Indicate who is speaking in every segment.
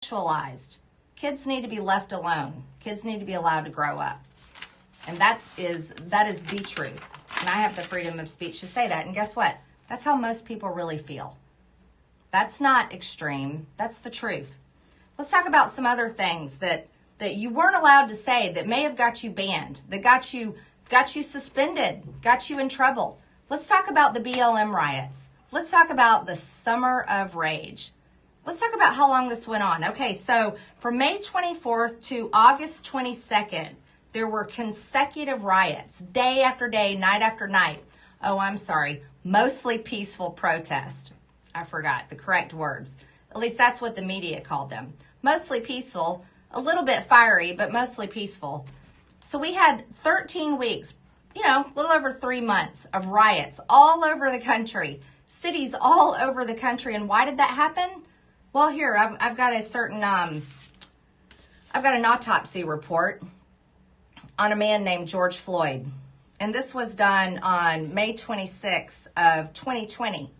Speaker 1: sexualized. Kids need to be left alone. Kids need to be allowed to grow up. And that is the truth. And I have the freedom of speech to say that. And guess what? That's how most people really feel. That's not extreme. That's the truth. Let's talk about some other things that you weren't allowed to say that may have got you banned, that got you suspended, got you in trouble. Let's talk about the BLM riots. Let's talk about the Summer of Rage. Let's talk about how long this went on. Okay, so from May 24th to August 22nd, there were consecutive riots, day after day, night after night. Oh, I'm sorry, mostly peaceful protest. I forgot the correct words. At least that's what the media called them. Mostly peaceful, a little bit fiery, but mostly peaceful. So we had 13 weeks, a little over 3 months of riots all over the country, cities all over the country. And why did that happen? Well, here, I've got a certain, I've got an autopsy report on a man named George Floyd. And this was done on May 26th of 2020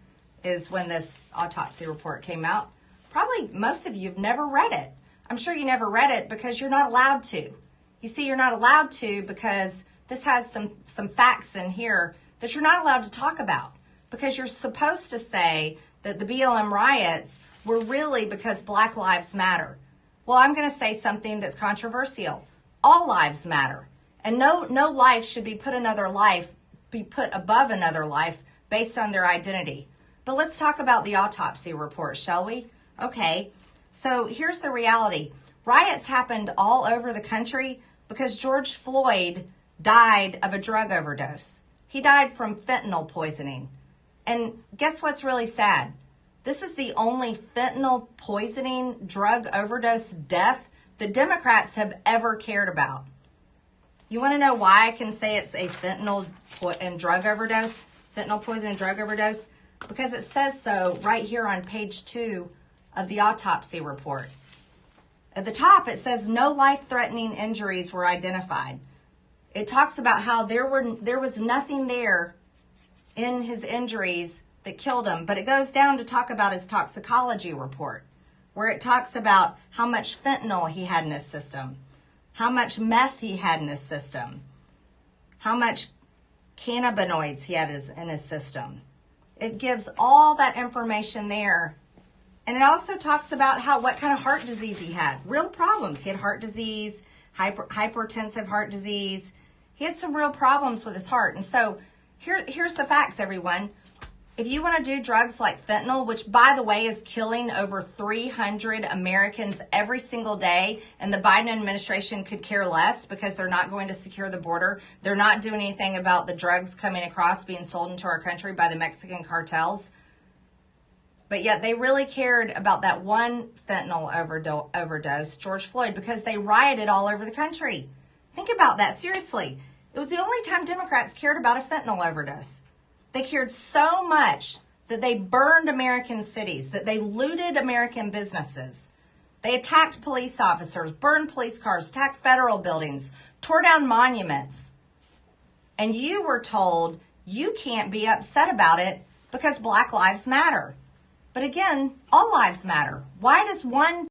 Speaker 1: is when this autopsy report came out. Probably most of you have never read it. I'm sure you never read it because you're not allowed to. You see, you're not allowed to because this has some facts in here that you're not allowed to talk about, because you're supposed to say that the BLM riots were really because Black Lives Matter. Well, I'm going to say something that's controversial. All lives matter. And no life should be put above another life based on their identity. But let's talk about the autopsy report, shall we? Okay, so here's the reality. Riots happened all over the country because George Floyd died of a drug overdose. He died from fentanyl poisoning. And guess what's really sad? This is the only fentanyl poisoning drug overdose death that Democrats have ever cared about. You want to know why I can say it's a fentanyl and drug overdose? Fentanyl poison and drug overdose? Because it says so right here on page 2 of the autopsy report. At the top, it says no life-threatening injuries were identified. It talks about how there was nothing there in his injuries that killed him, but it goes down to talk about his toxicology report, where it talks about how much fentanyl he had in his system, how much meth he had in his system, how much cannabinoids he had in his system. It gives all that information there. And it also talks about what kind of heart disease he had. Real problems. He had heart disease, hypertensive heart disease. He had some real problems with his heart. And so here's the facts, everyone. If you want to do drugs like fentanyl, which, by the way, is killing over 300 Americans every single day, and the Biden administration could care less because they're not going to secure the border. They're not doing anything about the drugs coming across being sold into our country by the Mexican cartels. But yet they really cared about that one fentanyl overdose, George Floyd, because they rioted all over the country. Think about that, seriously. It was the only time Democrats cared about a fentanyl overdose. They cared so much that they burned American cities, that they looted American businesses. They attacked police officers, burned police cars, attacked federal buildings, tore down monuments. And you were told you can't be upset about it because Black Lives Matter. But again, all lives matter. Why does one